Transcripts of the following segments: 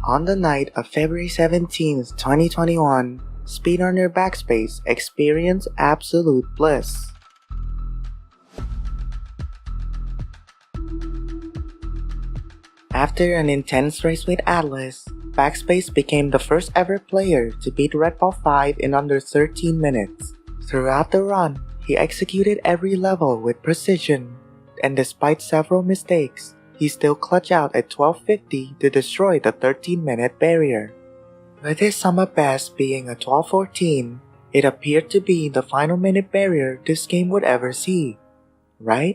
On the night of February 17th, 2021, speedrunner Backspace experienced absolute bliss. After an intense race with Atlas, Backspace became the first ever player to beat Red Bull 5 in under 13 minutes. Throughout the run, he executed every level with precision, and despite several mistakes, he still clutched out at 12:50 to destroy the 13-minute barrier. With his summer best being a 12:14, it appeared to be the final minute barrier this game would ever see, right?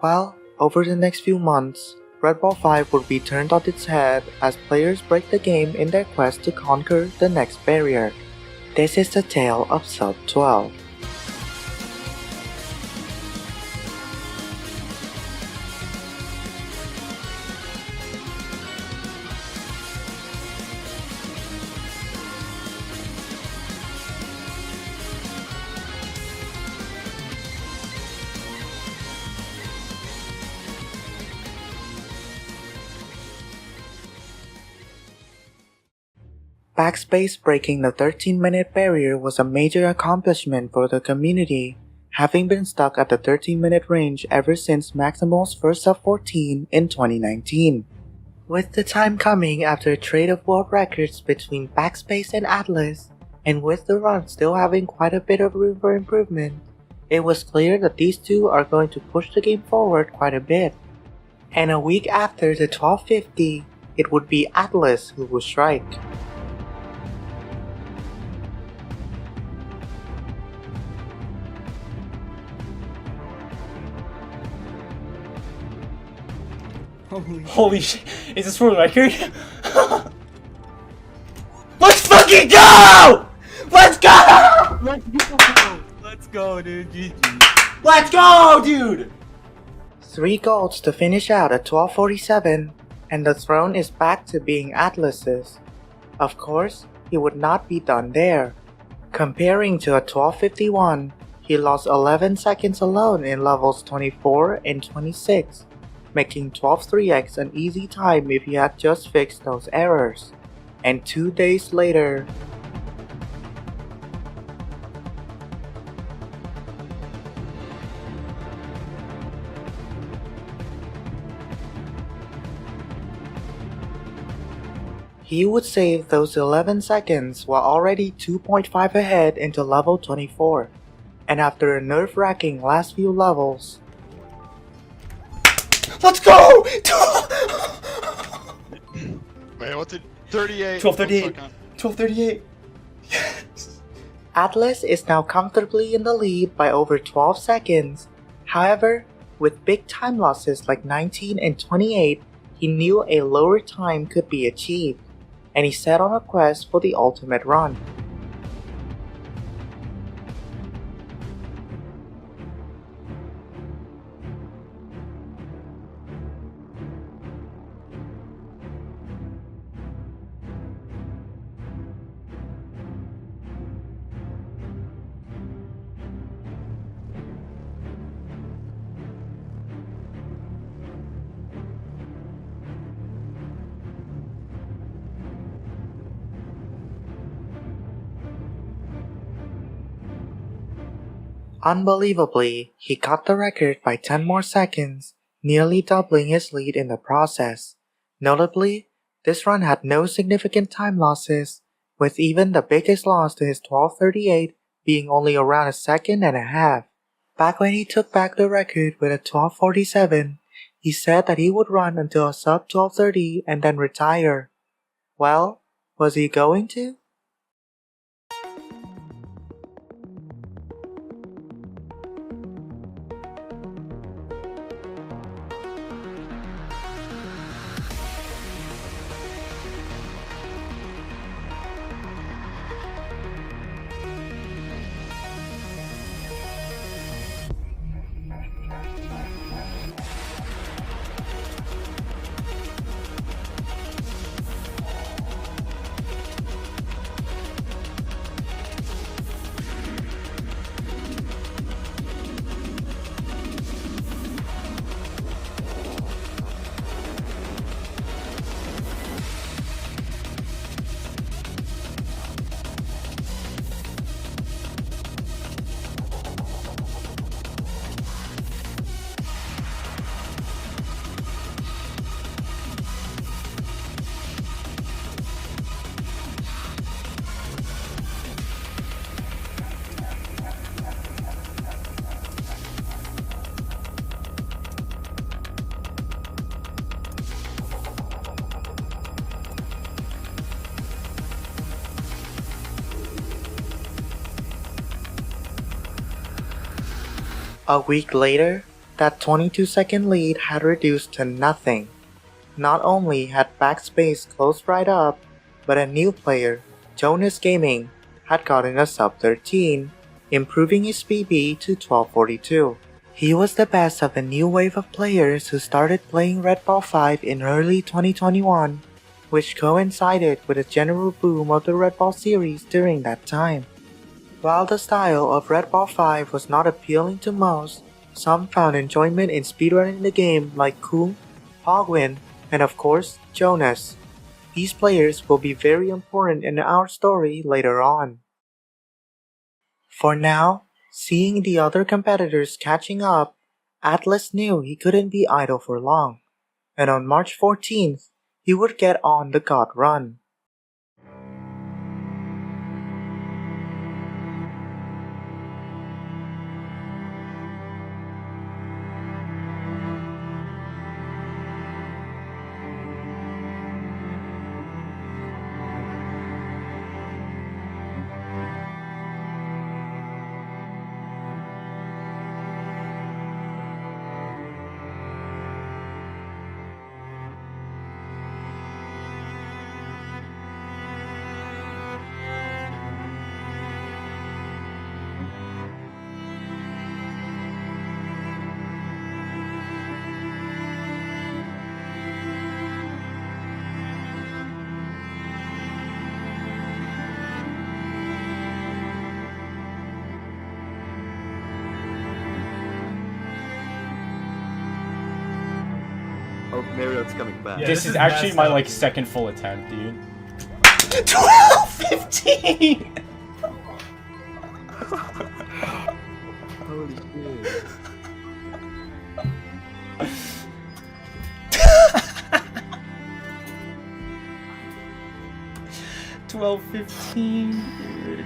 Well, over the next few months, Red Bull 5 would be turned on its head as players break the game in their quest to conquer the next barrier. This is the tale of Sub 12. Backspace breaking the 13-minute barrier was a major accomplishment for the community, having been stuck at the 13-minute range ever since Maximal's first sub 14 in 2019. With the time coming after a trade of world records between Backspace and Atlas, and with the run still having quite a bit of room for improvement, it was clear that these two are going to push the game forward quite a bit. And a week after the 12:50, it would be Atlas who would strike. Holy shit, is this for the record? Let's fucking go! Let's go! Let's go, dude. GG. Let's go, dude! 3 golds to finish out at 12:47, and the throne is back to being Atlas's. Of course, he would not be done there. Comparing to a 12:51, he lost 11 seconds alone in levels 24 and 26. Making 12:3x an easy time if he had just fixed those errors. And 2 days later, he would save those 11 seconds while already 2.5 ahead into level 24. And after a nerve-wracking last few levels, let's go! Wait, what's it? 38. 12:38. 12:38. Yes. Atlas is now comfortably in the lead by over 12 seconds. However, with big time losses like 19 and 28, he knew a lower time could be achieved, and he set on a quest for the ultimate run. Unbelievably, he cut the record by 10 more seconds, nearly doubling his lead in the process. Notably, this run had no significant time losses, with even the biggest loss to his 12:38 being only around a second and a half. Back when he took back the record with a 12:47, he said that he would run until a sub 12:30 and then retire. Well, was he going to? A week later, that 22-second lead had reduced to nothing. Not only had Backspace closed right up, but a new player, Jonas Gaming, had gotten a sub 13, improving his PB to 1242. He was the best of the new wave of players who started playing Red Ball 5 in early 2021, which coincided with a general boom of the Red Ball series during that time. While the style of Red Ball 5 was not appealing to most, some found enjoyment in speedrunning the game like Kung, Hogwin, and of course, Jonas. These players will be very important in our story later on. For now, seeing the other competitors catching up, Atlas knew he couldn't be idle for long, and on March 14th, he would get on the God Run. Oh, Marriott's coming back. Yeah, this is actually my like second full attempt, dude. 12:15. Holy shit. Dude.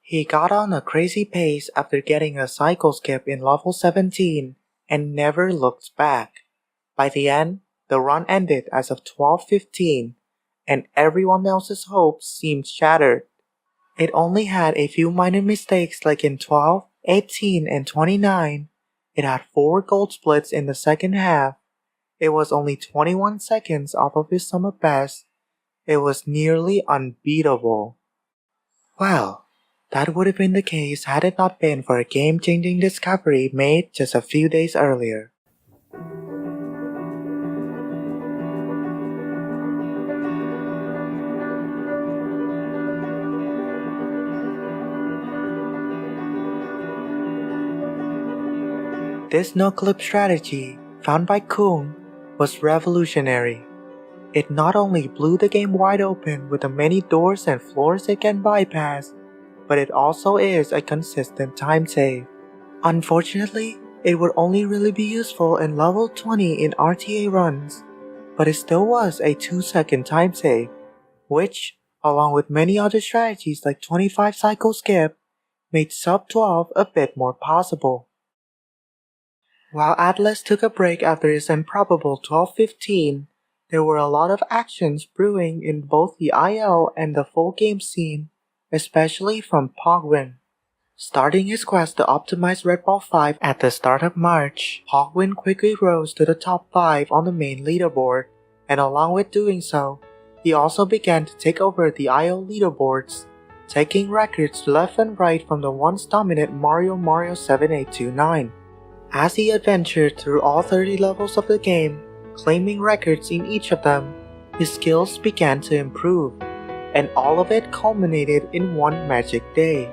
He got on a crazy pace after getting a cycle skip in level 17 and never looked back. By the end, the run ended as of 12:15, and everyone else's hopes seemed shattered. It only had a few minor mistakes like in 12, 18, and 29. It had 4 gold splits in the second half. It was only 21 seconds off of his summer best. It was nearly unbeatable. Well, that would have been the case had it not been for a game-changing discovery made just a few days earlier. This no-clip strategy, found by Kung, was revolutionary. It not only blew the game wide open with the many doors and floors it can bypass, but it also is a consistent time save. Unfortunately, it would only really be useful in level 20 in RTA runs, but it still was a 2-second time save, which, along with many other strategies like 25 cycle skip, made sub 12 a bit more possible. While Atlas took a break after his improbable 12:15, there were a lot of actions brewing in both the IL and the full game scene, especially from Pogwin. Starting his quest to optimize Red Ball 5 at the start of March, Pogwin quickly rose to the top 5 on the main leaderboard, and along with doing so, he also began to take over the IL leaderboards, taking records left and right from the once dominant Mario 7829. As he adventured through all 30 levels of the game, claiming records in each of them, his skills began to improve, and all of it culminated in one magic day.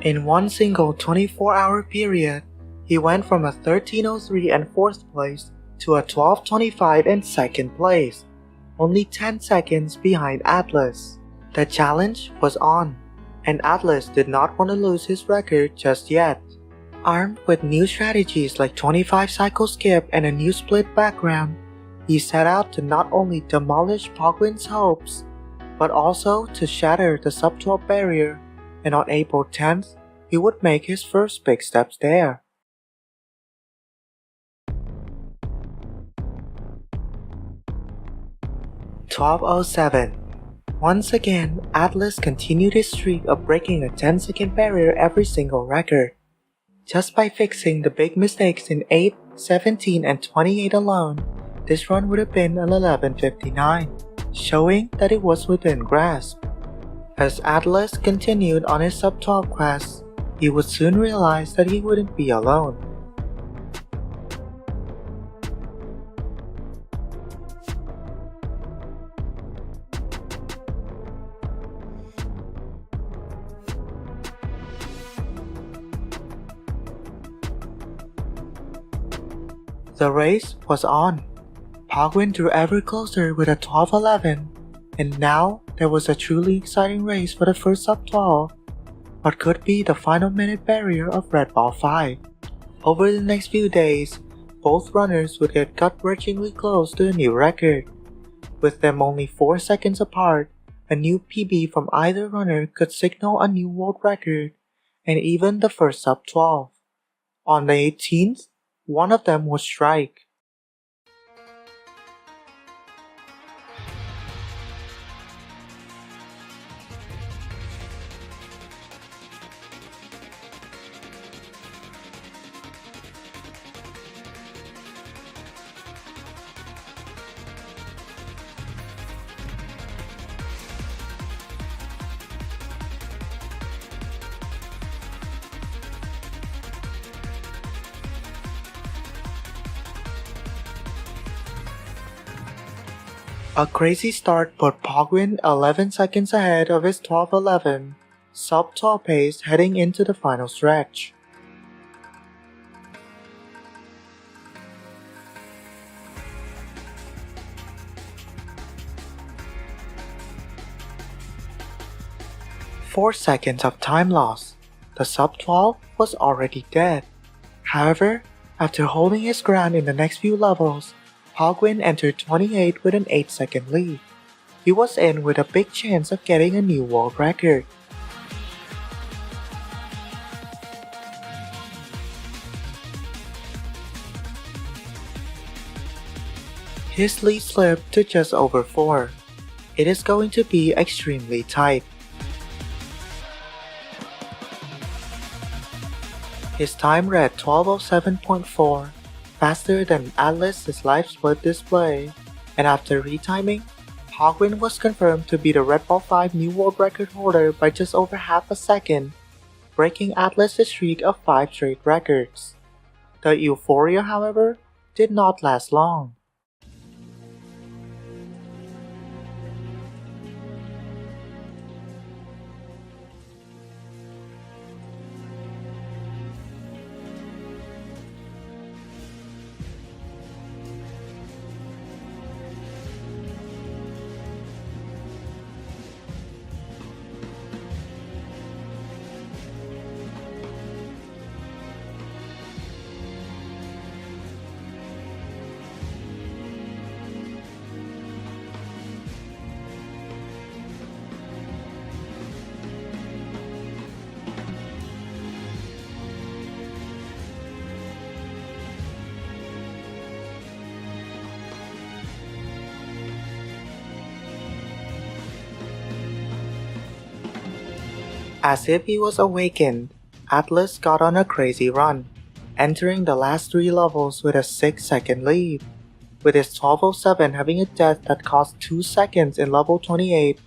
In one single 24-hour period, he went from a 13:03 in 4th place to a 12:25 in 2nd place, only 10 seconds behind Atlas. The challenge was on, and Atlas did not want to lose his record just yet. Armed with new strategies like 25 cycle skip and a new split background, he set out to not only demolish Pogwin's hopes, but also to shatter the sub-12 barrier, and on April 10th, he would make his first big steps there. "12:07. Once again, Atlas continued his streak of breaking a 10-second barrier every single record. Just by fixing the big mistakes in 8, 17, and 28 alone, this run would have been an 11:59, showing that it was within grasp. As Atlas continued on his sub-12 quest, he would soon realize that he wouldn't be alone. The race was on. Pogwin drew ever closer with a 12:11, and now there was a truly exciting race for the first sub-12, what could be the final minute barrier of Red Ball 5. Over the next few days, both runners would get gut-wrenchingly close to a new record. With them only 4 seconds apart, a new PB from either runner could signal a new world record, and even the first sub-12. On the 18th, one of them would strike. A crazy start put Pogwin 11 seconds ahead of his 12:11 sub-12 pace heading into the final stretch. "4 seconds of time loss. The sub-12 was already dead. However, after holding his ground in the next few levels, Pogwin entered 28 with an 8-second lead. He was in with a big chance of getting a new world record. His lead slipped to just over 4. It is going to be extremely tight. His time read 12:07.4. Faster than Atlas's live split display, and after retiming, Pogwin was confirmed to be the Red Ball 5 new world record holder by just over half a second, breaking Atlas's streak of 5 straight records. The euphoria, however, did not last long. As if he was awakened, Atlas got on a crazy run, entering the last 3 levels with a 6-second lead. With his 12:07 having a death that cost 2 seconds in level 28,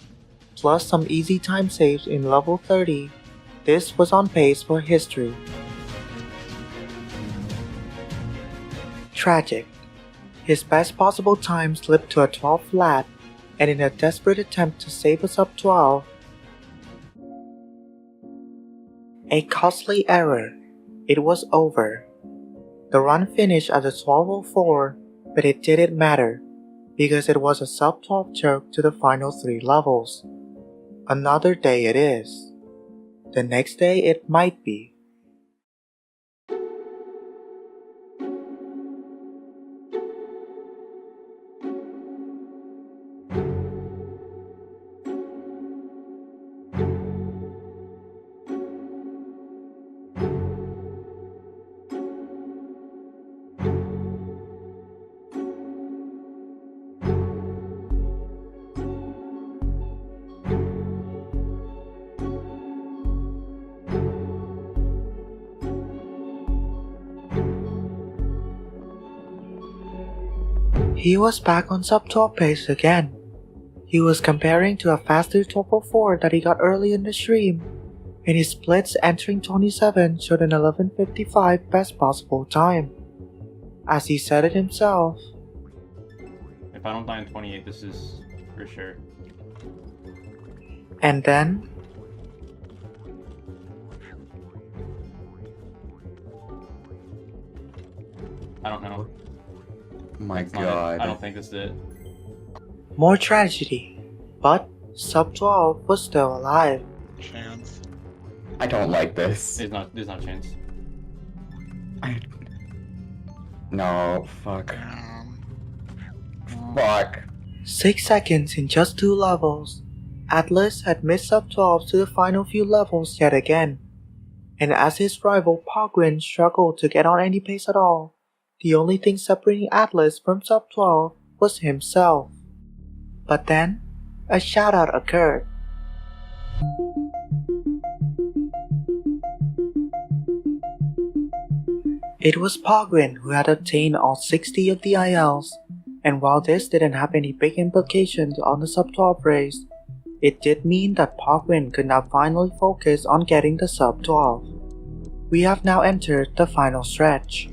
plus some easy time saves in level 30, this was on pace for history. Tragic. His best possible time slipped to a 12 flat, and in a desperate attempt to save a sub-12, A costly error. It was over. The run finished at a 12:04, but it didn't matter because it was a sub-12 choke to the final 3 levels. Another day it is. The next day it might be. He was back on sub-12 pace again. He was comparing to a faster 12:04 that he got early in the stream, and his splits entering 27 showed an 11:55 best possible time. As he said it himself, If I don't die in 28, this is for sure. and then I don't know. My It's not it. god. I don't think this is it. more tragedy. But sub-12 was still alive. Chance. I don't like this. There's not a chance. No, fuck. Um, Fuck. 6 seconds in just 2 levels. Atlas had missed sub-12 to the final few levels yet again. And as his rival Pogwin struggled to get on any pace at all, the only thing separating Atlas from sub-12 was himself. But then, a shoutout occurred. It was Pogwin who had obtained all 60 of the ILs, and while this didn't have any big implications on the sub-12 race, it did mean that Pogwin could now finally focus on getting the sub-12. We have now entered the final stretch.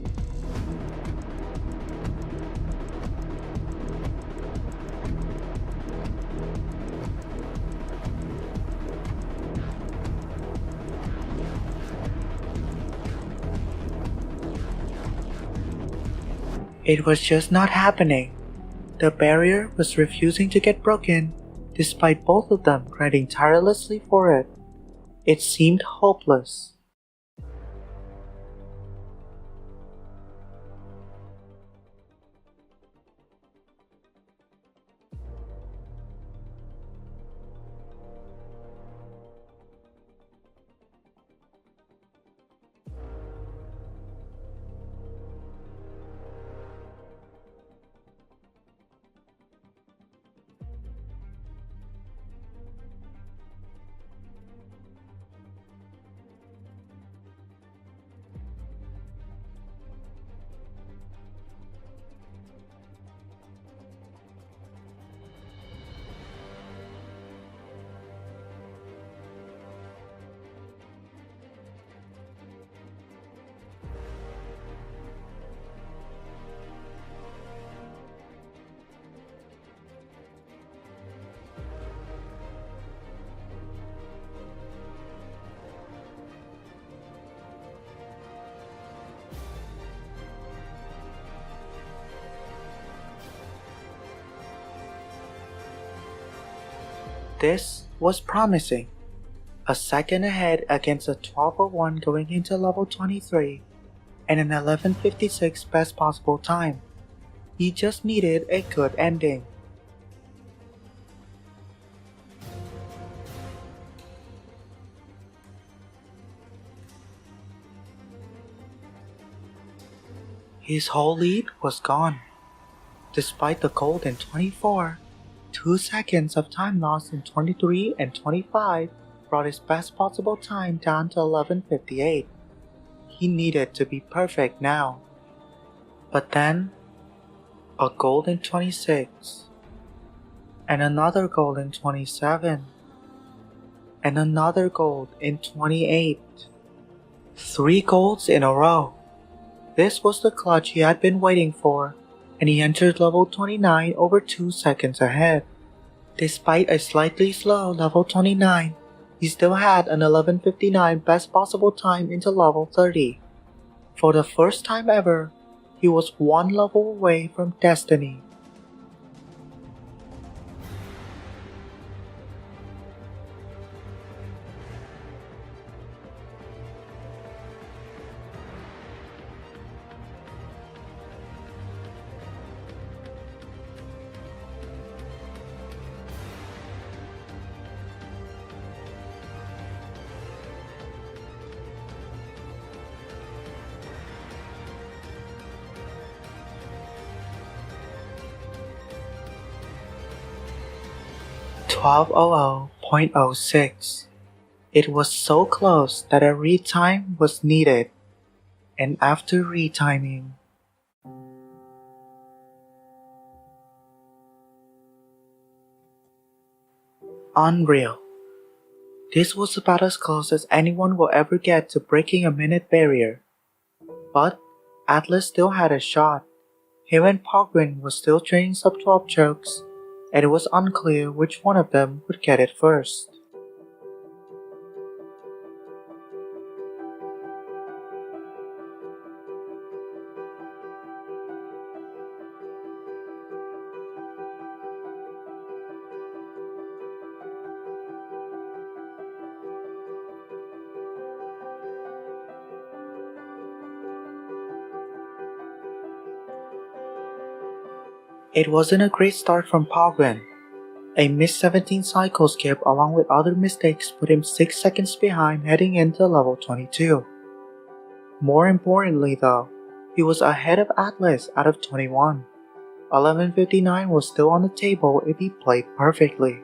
It was just not happening. The barrier was refusing to get broken, despite both of them grinding tirelessly for it. It seemed hopeless. This was promising. A second ahead against a 12:01 going into level 23 and an 11:56 best possible time. He just needed a good ending. His whole lead was gone. Despite the gold in 24, 2 seconds of time lost in 23 and 25 brought his best possible time down to 11:58. He needed to be perfect now. But then, a gold in 26, and another gold in 27, and another gold in 28. 3 golds in a row. This was the clutch he had been waiting for, and he entered level 29 over 2 seconds ahead. Despite a slightly slow level 29, he still had an 11:59 best possible time into level 30. For the first time ever, he was one level away from destiny. .06. It was so close that a retime was needed, and after retiming, unreal. This was about as close as anyone will ever get to breaking a minute barrier. But Atlas still had a shot. Him and Pogwin were still training sub-12 chokes, and it was unclear which one of them would get it first. It wasn't a great start from Pogwin. A missed 17 cycle skip along with other mistakes put him 6 seconds behind heading into level 22. More importantly though, he was ahead of Atlas out of 21. 11:59 was still on the table if he played perfectly.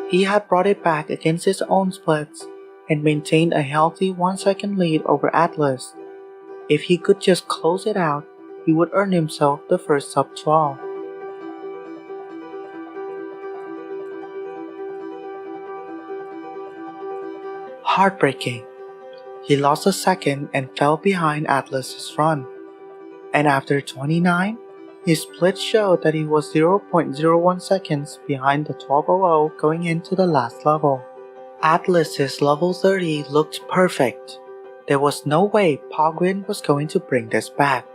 He had brought it back against his own splits and maintained a healthy 1 second lead over Atlas. If he could just close it out, he would earn himself the first sub-12. Heartbreaking. He lost a second and fell behind Atlas's run. And after 29, his split showed that he was 0.01 seconds behind the 12:00 going into the last level. Atlas's level 30 looked perfect. There was no way Pogwin was going to bring this back.